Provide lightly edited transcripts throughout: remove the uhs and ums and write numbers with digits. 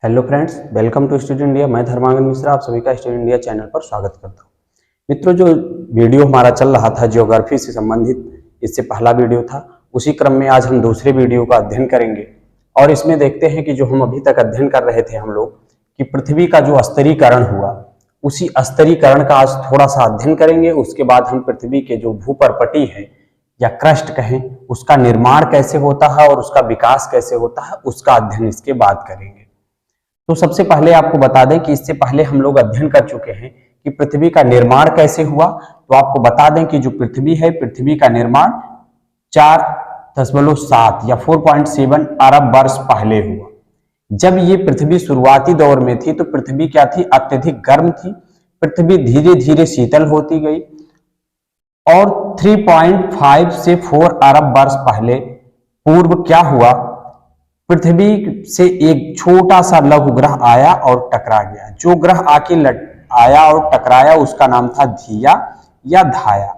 Hello friends, welcome to study India. मैं धर्मांगन मिश्रा आप सभी का स्टडी इंडिया चैनल पर स्वागत करता हूं। मित्रों, जो वीडियो हमारा चल रहा था ज्योग्राफी से संबंधित, इससे पहला वीडियो था। उसी क्रम में आज हम दूसरे वीडियो का अध्ययन करेंगे और इसमें देखते हैं कि जो हम अभी तक अध्ययन कर रहे थे हम लोग कि पृथ्वी का जो स्तरीकरण हुआ, उसी स्तरीकरण का आज थोड़ा सा अध्ययन करेंगे। उसके बाद हम पृथ्वी के जो भूपरपटी है या क्रस्ट कहें, उसका निर्माण कैसे होता है और उसका विकास कैसे होता है, उसका अध्ययन इसके बाद करेंगे। तो सबसे पहले आपको बता दें कि इससे पहले हम लोग अध्ययन कर चुके हैं कि पृथ्वी का निर्माण कैसे हुआ। तो आपको बता दें कि जो पृथ्वी है, पृथ्वी का निर्माण 4.7 या 4.7 अरब वर्ष पहले हुआ। जब ये पृथ्वी शुरुआती दौर में थी तो पृथ्वी क्या थी? अत्यधिक गर्म थी। पृथ्वी धीरे धीरे शीतल होती गई और 3.5 से 4 अरब वर्ष पहले पूर्व क्या हुआ? पृथ्वी से एक छोटा सा लघु ग्रह आया और टकरा गया। जो ग्रह आके आया और टकराया उसका नाम था धिया या धाया।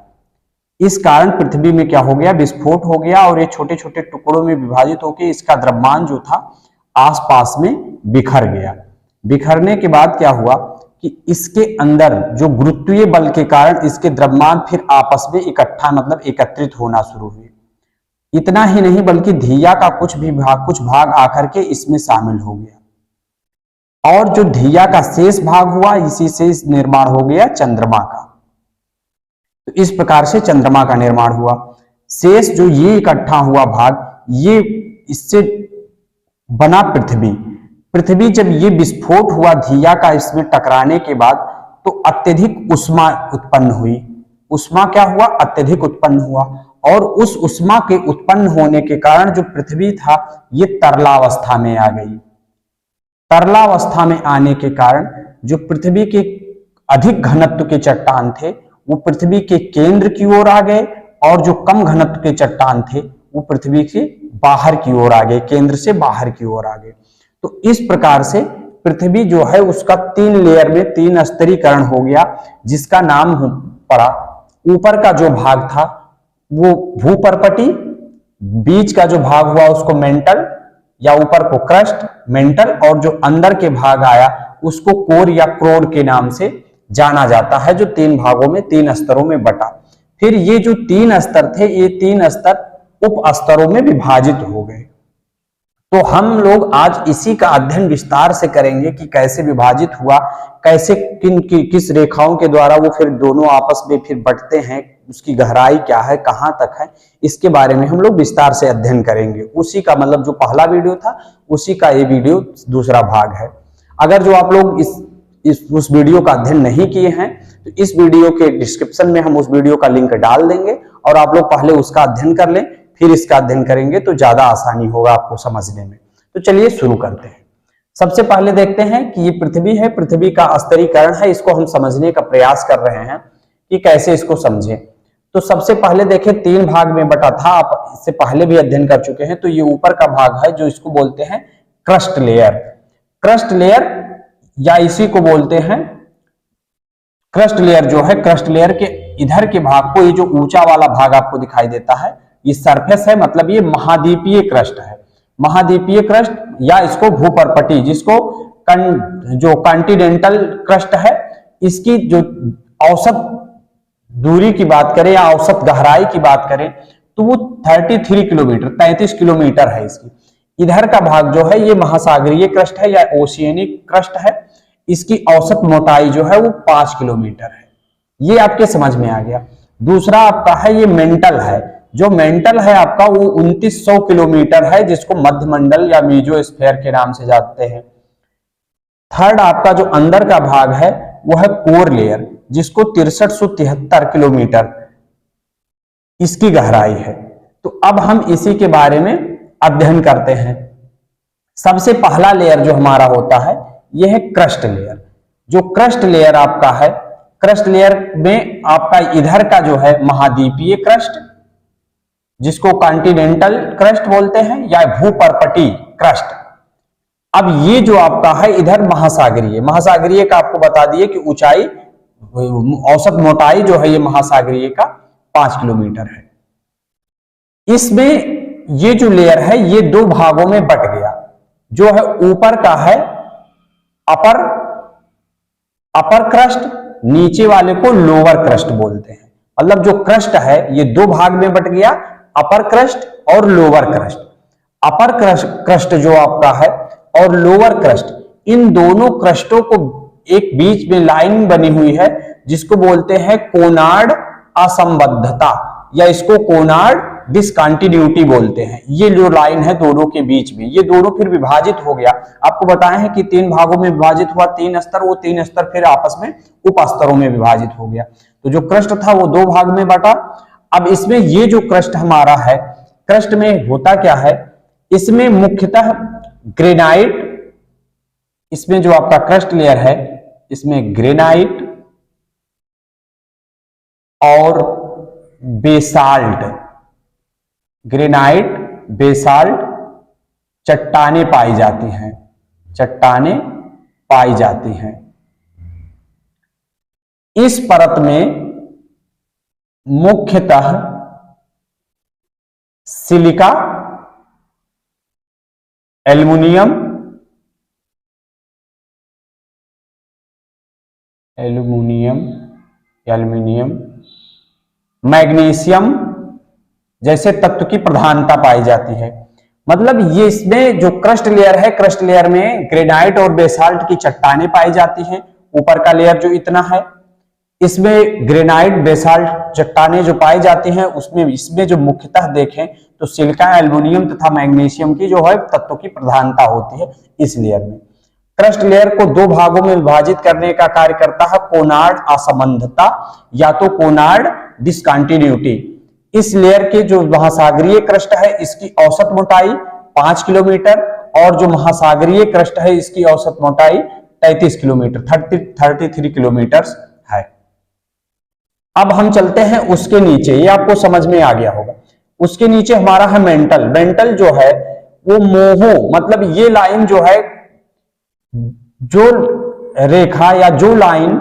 इस कारण पृथ्वी में क्या हो गया? विस्फोट हो गया और ये छोटे छोटे टुकड़ों में विभाजित होकर इसका द्रव्यमान जो था आसपास में बिखर गया। बिखरने के बाद क्या हुआ कि इसके अंदर जो गुरुत्वीय बल के कारण इसके द्रव्यमान फिर आपस में इकट्ठा मतलब एकत्रित होना शुरू हुए। इतना ही नहीं बल्कि धिया का कुछ भाग आकर के इसमें शामिल हो गया और जो धिया का शेष भाग हुआ, इसी से निर्माण हो गया चंद्रमा का। तो इस प्रकार से चंद्रमा का निर्माण हुआ। शेष जो ये इकट्ठा हुआ भाग, ये इससे बना पृथ्वी। पृथ्वी जब ये विस्फोट हुआ धिया का इसमें टकराने के बाद, तो अत्यधिक उष्मा उत्पन्न हुई। उष्मा क्या हुआ? अत्यधिक उत्पन्न हुआ और उस उष्मा के उत्पन्न होने के कारण जो पृथ्वी था ये तरलावस्था में आ गई। तरलावस्था में आने के कारण जो पृथ्वी के अधिक घनत्व के चट्टान थे वो पृथ्वी के केंद्र की ओर आ गए और जो कम घनत्व के चट्टान थे वो पृथ्वी के बाहर की ओर आ गए, केंद्र से बाहर की ओर आ गए। तो इस प्रकार से पृथ्वी जो है उसका 3 लेयर में 3 स्तरीकरण हो गया, जिसका नाम पड़ा। ऊपर का जो भाग था वो भूपरपटी, बीच का जो भाग हुआ उसको मेंटल या ऊपर को क्रस्ट मेंटल, और जो अंदर के भाग आया उसको कोर या क्रोर के नाम से जाना जाता है, जो 3 भागों में 3 स्तरों में बटा। फिर ये जो 3 स्तर थे ये 3 स्तर उप स्तरों में विभाजित हो गए। तो हम लोग आज इसी का अध्ययन विस्तार से करेंगे कि कैसे विभाजित हुआ, कैसे किस रेखाओं के द्वारा वो फिर दोनों आपस में फिर बटते हैं, उसकी गहराई क्या है, कहां तक है, इसके बारे में हम लोग विस्तार से अध्ययन करेंगे। उसी का मतलब जो पहला वीडियो था उसी का ये वीडियो दूसरा भाग है। अगर जो आप लोग उस वीडियो का अध्ययन नहीं किए हैं तो इस वीडियो के डिस्क्रिप्शन में हम उस वीडियो का लिंक डाल देंगे और आप लोग पहले उसका अध्ययन कर लें, फिर इसका अध्ययन करेंगे तो ज्यादा आसानी होगा आपको समझने में। तो चलिए शुरू करते हैं। सबसे पहले देखते हैं कि ये पृथ्वी है, पृथ्वी का स्तरीकरण है, इसको हम समझने का प्रयास कर रहे हैं कि कैसे इसको समझें। तो सबसे पहले देखें 3 भाग में बटा था, आप इससे पहले भी अध्ययन कर चुके हैं। तो ये ऊपर का भाग है जो इसको बोलते हैं क्रस्ट लेयर। क्रस्ट लेयर या इसी को बोलते हैं क्रस्ट लेयर। जो है क्रस्ट लेयर के इधर के भाग को, ये जो ऊंचा वाला भाग आपको दिखाई देता है ये सरफेस है, मतलब ये महाद्वीपीय क्रस्ट है। महाद्वीपीय क्रस्ट या इसको भूपरपटी, जिसको जो कॉन्टिनेंटल क्रस्ट है, इसकी जो औसत दूरी की बात करें या औसत गहराई की बात करें तो वो 33 किलोमीटर है इसकी। इधर का भाग जो है ये महासागरीय क्रस्ट है या ओशियनिक क्रस्ट है। इसकी औसत मोटाई जो है वो 5 किलोमीटर है। ये आपके समझ में आ गया। दूसरा आपका है ये मेंटल है। जो मेंटल है आपका वो 2900 किलोमीटर है, जिसको मध्यमंडल या मीजोस्फीयर के नाम से जानते हैं। थर्ड आपका जो अंदर का भाग है वो है कोर लेयर, जिसको 6373 किलोमीटर इसकी गहराई है। तो अब हम इसी के बारे में अध्ययन करते हैं। सबसे पहला लेयर जो हमारा होता है यह है क्रस्ट लेयर। जो क्रस्ट लेयर आपका है, क्रस्ट लेयर में आपका इधर का जो है महाद्वीपीय क्रस्ट, जिसको कॉन्टिनेंटल क्रस्ट बोलते हैं या भूपरपटी क्रस्ट। अब ये जो आपका है इधर महासागरीय, महासागरीय का आपको बता दिए कि ऊंचाई औसत मोटाई जो है ये महासागरीय का 5 किलोमीटर है। इसमें ये जो लेयर है ये 2 भागों में बट गया। जो है ऊपर का है अपर क्रस्ट, नीचे वाले को लोअर क्रस्ट बोलते हैं। मतलब जो क्रस्ट है ये दो भाग में बट गया, अपर क्रस्ट और लोअर क्रस्ट। अपर क्रस्ट जो आपका है और लोअर क्रस्ट, इन दोनों क्रस्टों को एक बीच में लाइन बनी हुई है जिसको बोलते हैं कोनार्ड असंबद्धता, या इसको कोनार्ड डिसकंटिन्यूटी बोलते हैं। ये जो लाइन है दोनों के बीच में, ये दोनों फिर विभाजित हो गया। आपको बताया है कि 3 भागों में विभाजित हुआ, 3 स्तर, वो 3 स्तर फिर आपस में उप स्तरों में विभाजित हो गया। तो जो क्रस्ट था वो 2 भाग में बटा। अब इसमें ये जो क्रस्ट हमारा है, क्रस्ट में होता क्या है, इसमें मुख्यतः ग्रेनाइट, इसमें जो आपका क्रस्ट लेयर है इसमें ग्रेनाइट और बेसाल्ट, ग्रेनाइट बेसाल्ट चट्टाने पाई जाती हैं, चट्टाने पाई जाती हैं। इस परत में मुख्यतः सिलिका, एल्युमिनियम, मैग्नीशियम जैसे तत्व की प्रधानता पाई जाती है। मतलब ये इसमें जो क्रस्ट लेयर है, क्रस्ट लेयर में ग्रेनाइट और बेसाल्ट की चट्टाने पाई जाती हैं। ऊपर का लेयर जो इतना है, इसमें ग्रेनाइट बेसाल्ट चट्टाने जो पाई जाती हैं, उसमें इसमें जो मुख्यतः देखें तो सिलिका, एल्युमिनियम तथा मैग्नीशियम की जो है तत्वों की प्रधानता होती है इस लेयर में। क्रस्ट लेयर को 2 भागों में विभाजित करने का कार्य करता है कोनार्ड असंबद्धता या तो कोनार्ड डिसकंटिन्यूटी। इस लेयर के जो महासागरीय क्रस्ट है इसकी औसत मोटाई 5 किलोमीटर और जो महासागरीय क्रस्ट है इसकी औसत मोटाई 33 किलोमीटर, 33 किलोमीटर है। अब हम चलते हैं उसके नीचे, ये आपको समझ में आ गया होगा। उसके नीचे हमारा है मेंटल। मेंटल जो है वो मोहो, मतलब ये लाइन जो है, जो रेखा या जो लाइन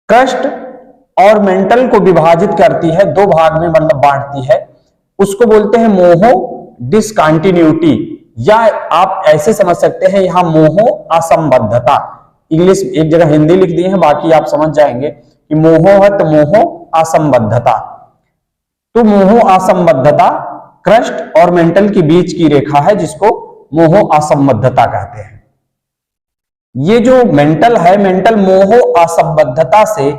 क्रस्ट और मेंटल को विभाजित करती है, 2 भाग में मतलब बांटती है, उसको बोलते हैं मोहो डिसकंटिन्यूटी, या आप ऐसे समझ सकते हैं यहां मोहो असंबद्धता। इंग्लिश एक जगह हिंदी लिख दी है, बाकी आप समझ जाएंगे कि मोहो है तो मोहो असंबद्धता। तो मोहो असंबद्धता क्रस्ट और मेंटल के बीच की रेखा है जिसको मोहो असंबद्धता कहते हैं। ये जो मेंटल है, मेंटल मोहो असंबद्धता से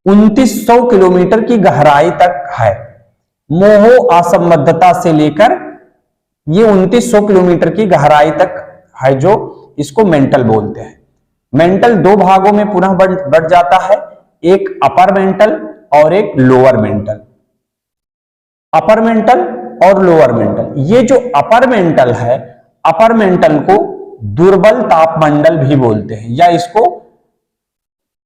2900 किलोमीटर की गहराई तक है। मोहो असंबद्धता से लेकर ये 2900 किलोमीटर की गहराई तक है, जो इसको मेंटल बोलते हैं। मेंटल 2 भागों में पुनः बढ़ जाता है, एक अपर मेंटल और एक लोअर मेंटल। अपर मेंटल और लोअर मेंटल, ये जो अपर मेंटल है, अपर मेंटल को दुर्बल तापमंडल भी बोलते हैं या इसको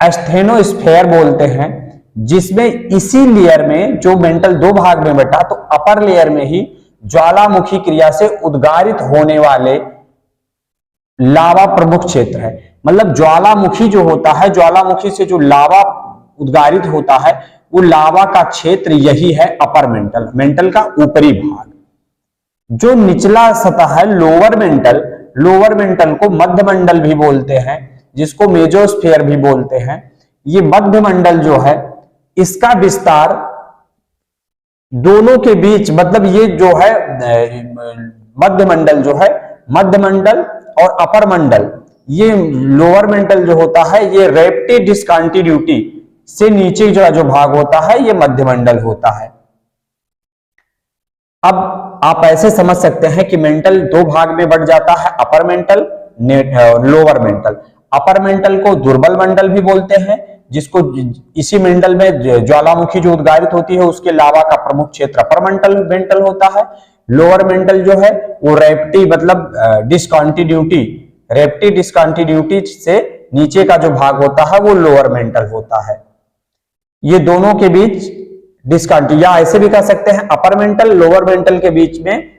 एस्थेनोस्फेयर बोलते हैं, जिसमें इसी लेयर में जो मेंटल 2 भाग में बटा, तो अपर लेयर में ही ज्वालामुखी क्रिया से उद्गारित होने वाले लावा प्रमुख क्षेत्र है। मतलब ज्वालामुखी जो होता है, ज्वालामुखी से जो लावा उद्गारित होता है, वो लावा का क्षेत्र यही है अपर मेंटल, मेंटल का ऊपरी भाग। जो निचला सतह है लोअर मेंटल, लोअर मेंटल को मध्य मंडल भी बोलते हैं, जिसको मेजोस्फीयर भी बोलते हैं। ये मध्य मंडल जो है इसका विस्तार दोनों के बीच, मतलब ये जो है मध्य मंडल जो है, मध्य मंडल और अपर मंडल, ये लोअर मेंटल जो होता है ये रेप्टी डिसकंटिन्यूटी से नीचे जो भाग होता है ये मध्य मंडल होता है। अब आप ऐसे समझ सकते हैं कि मेंटल 2 भाग में बढ़ जाता है, upper mantle, lower mental. Upper mantle को दुर्बल मंडल भी बोलते हैं, जिसको इसी मंडल में ज्वालामुखी जो उद्गारित होती है उसके लावा का प्रमुख क्षेत्र अपर मेंटल होता है। लोअर मेंटल जो है वो रेप्टी, मतलब डिसकंटिन्यूटी, रेप्टी डिसकंटिन्यूटी से नीचे का जो भाग होता है वो लोअर मेंटल होता है। ये दोनों के बीच डिसकंटिन्यू, या ऐसे भी कह सकते हैं अपर मेंटल लोअर मेंटल के बीच में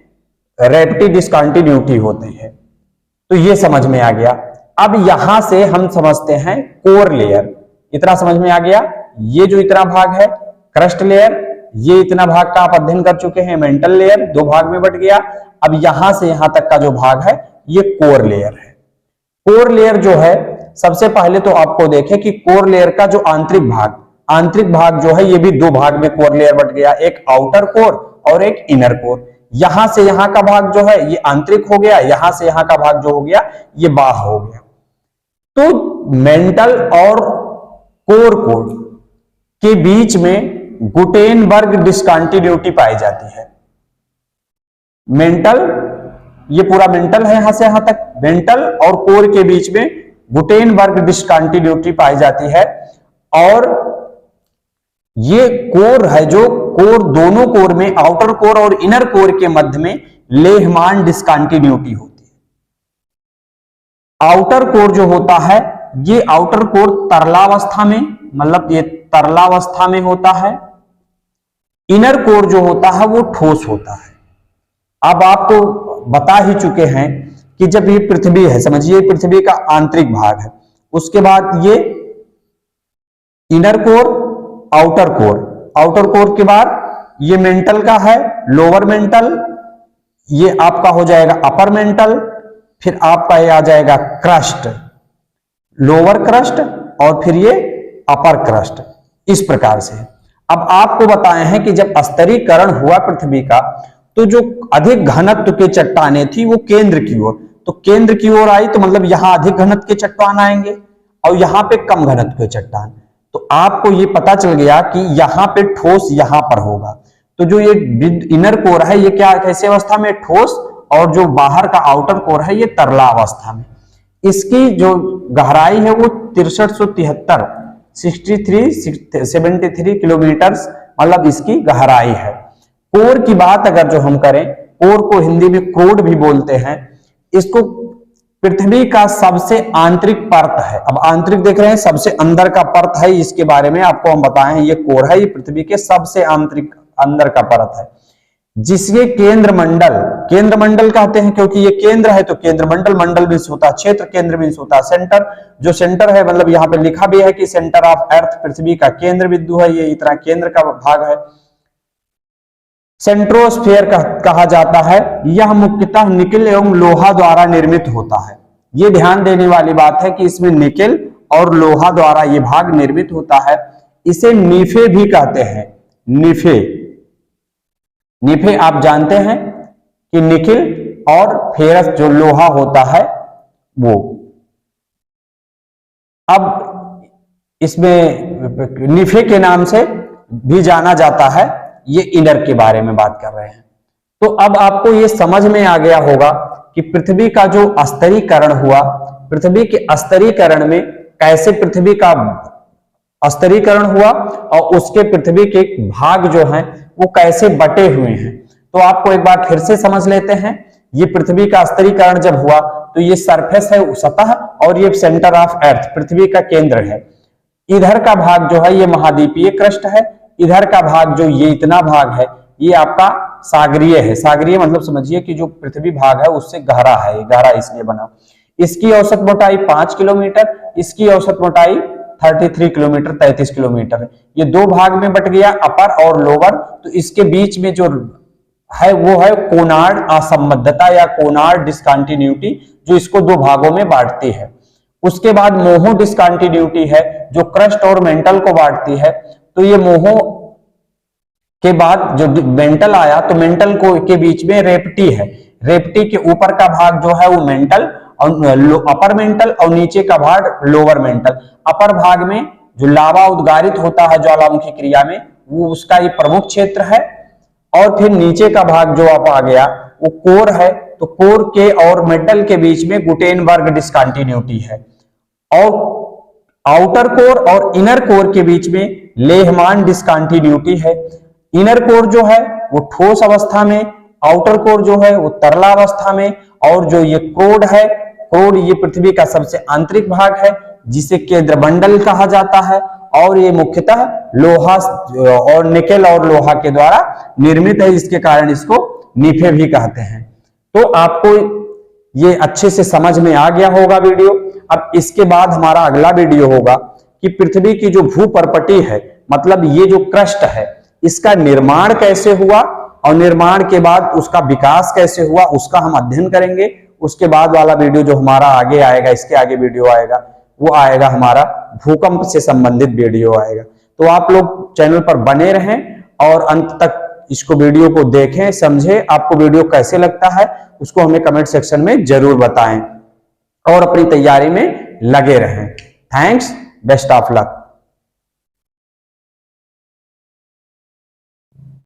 रेप्टी डिसकंटिन्यूटी होती है। तो ये समझ में आ गया। अब यहां से हम समझते हैं कोर लेयर। इतना समझ में आ गया। ये जो इतना भाग है क्रस्ट लेयर, ये इतना भाग का आप अध्ययन कर चुके हैं। मेंटल लेयर 2 भाग में बट गया। अब यहां से यहां तक का जो भाग है ये कोर लेयर है। कोर लेयर जो है, सबसे पहले तो आपको देखें कि कोर लेयर का जो आंतरिक भाग जो है ये भी दो भाग में कोर लेयर बट गया, एक आउटर कोर और एक इनर कोर। यहां से यहां का भाग जो है ये आंतरिक हो गया, यहां से यहां का भाग जो हो गया ये बाह्य हो गया। तो मेंटल और कोर कोड के बीच में गुटेनबर्ग डिस्कंटिन्यूटी पाई जाती है। मेंटल, ये पूरा मेंटल है यहां से यहां तक, मेंटल और कोर के बीच में गुटेनबर्ग डिस्कंटिन्यूटी पाई जाती है। और ये कोर है जो कोर, दोनों कोर में, आउटर कोर और इनर कोर के मध्य में लेहमान डिस्कंटिन्यूटी होती है। आउटर कोर जो होता है, ये आउटर कोर तरलावस्था में, मतलब ये तरलावस्था में होता है। इनर कोर जो होता है वो ठोस होता है। अब आपको बता ही चुके हैं कि जब ये पृथ्वी है, समझिए पृथ्वी का आंतरिक भाग है, उसके बाद ये इनर कोर, आउटर कोर के बाद ये मेंटल का है, लोअर मेंटल, ये आपका हो जाएगा अपर मेंटल, फिर आपका ये आ जाएगा क्रस्ट, लोअर क्रस्ट, और फिर ये अपर क्रस्ट, इस प्रकार से। अब आपको बताए हैं कि जब स्तरीकरण हुआ पृथ्वी का, तो जो अधिक घनत्व के चट्टाने थी वो केंद्र की ओर, तो केंद्र की ओर आई, तो मतलब यहां अधिक घनत्व के चट्टान आएंगे और यहां पे कम घनत्व के चट्टान। तो आपको ये पता चल गया कि यहां पे ठोस यहां पर होगा। तो जो ये इनर कोर है ये क्या, कैसे अवस्था में, ठोस, और जो बाहर का आउटर कोर है ये तरला अवस्था में। इसकी जो गहराई है वो 6373 किलोमीटर, मतलब इसकी गहराई है। कोर की बात अगर जो हम करें, कोर को हिंदी में क्रोड भी बोलते हैं। इसको पृथ्वी का सबसे आंतरिक परत है। अब आंतरिक देख रहे हैं, सबसे अंदर का परत है, इसके बारे में आपको हम बताएं, ये कोर है, ये पृथ्वी के सबसे आंतरिक अंदर का परत है, जिसके केंद्र मंडल कहते हैं, क्योंकि ये केंद्र है तो केंद्र मंडल मीन्स होता है क्षेत्र, केंद्र मीन्स होता है सेंटर। जो सेंटर है, मतलब यहाँ पे लिखा भी है कि सेंटर ऑफ अर्थ, पृथ्वी का केंद्र बिंदु है, ये इतना केंद्र का भाग है। सेंट्रोस्फीयर कहा जाता है। यह मुख्यतः निकेल एवं लोहा द्वारा निर्मित होता है। ये ध्यान देने वाली बात है कि इसमें निकेल और लोहा द्वारा ये भाग निर्मित होता है। इसे नीफे भी कहते हैं। नीफे आप जानते हैं कि निकेल और फेरस जो लोहा होता है वो। अब इसमें नीफे के नाम से भी जाना जाता है। ये इनर के बारे में बात कर रहे हैं। तो अब आपको ये समझ में आ गया होगा कि पृथ्वी का जो स्तरीकरण हुआ, पृथ्वी के स्तरीकरण में कैसे पृथ्वी का स्तरीकरण हुआ और उसके पृथ्वी के भाग जो हैं वो कैसे बटे हुए हैं। तो आपको एक बार फिर से समझ लेते हैं। ये पृथ्वी का स्तरीकरण जब हुआ तो ये सरफेस है, सतह, और ये सेंटर ऑफ अर्थ, पृथ्वी का केंद्र है। इधर का भाग जो है ये महाद्वीपीय क्रस्ट है। इधर का भाग जो ये इतना भाग है ये आपका सागरीय है। सागरीय मतलब समझिए कि जो पृथ्वी भाग है उससे गहरा है, गहरा इसलिए बना। इसकी औसत मोटाई 5 किलोमीटर, इसकी औसत मोटाई 33 किलोमीटर, 33 किलोमीटर है। ये दो भाग में बट गया, अपर और लोअर। तो इसके बीच में जो है वो है कोनार्ड असंबद्धता या कोनार्ड डिस्कंटिन्यूटी, जो इसको दो भागों में बांटती है। उसके बाद मोहो डिस्कंटिन्यूटी है जो क्रस्ट और मेंटल को बांटती है। तो ये मोहो के बाद जो मेंटल आया तो मेंटल को के बीच में रेप्टी है। रेप्टी के ऊपर का भाग जो है वो मेंटल और अपर मेंटल, और नीचे का भाग लोअर मेंटल। अपर भाग में जो लावा उद्गारित होता है ज्वालामुखी क्रिया में, वो उसका ये प्रमुख क्षेत्र है। और फिर नीचे का भाग जो आप आ गया वो कोर है। तो कोर के और मेटल के बीच में गुटेनबर्ग डिस्कंटिन्यूटी है। और आउटर कोर और इनर कोर के बीच में लेहमान डिस्कंटिन्यूटी है। इनर कोर जो है वो ठोस अवस्था में, आउटर कोर जो है वो तरला अवस्था में, और जो ये क्रोड है, क्रोड ये पृथ्वी का सबसे आंतरिक भाग है जिसे केंद्र मंडल कहा जाता है। और ये मुख्यतः लोहा और निकेल और लोहा के द्वारा निर्मित है, जिसके कारण इसको नीफे भी कहते हैं। तो आपको ये अच्छे से समझ में आ गया होगा वीडियो। अब इसके बाद हमारा अगला वीडियो होगा कि पृथ्वी की जो भूपर्पटी है, मतलब ये जो क्रस्ट है, इसका निर्माण कैसे हुआ और निर्माण के बाद उसका विकास कैसे हुआ, उसका हम अध्ययन करेंगे। उसके बाद वाला वीडियो जो हमारा आगे आएगा, इसके आगे वीडियो आएगा, वो आएगा हमारा भूकंप से संबंधित वीडियो आएगा। तो आप लोग चैनल पर बने रहें और अंत तक इसको वीडियो को देखें, समझें। आपको वीडियो कैसे लगता है उसको हमें कमेंट सेक्शन में जरूर बताएं और अपनी तैयारी में लगे रहें। Thanks, best of luck.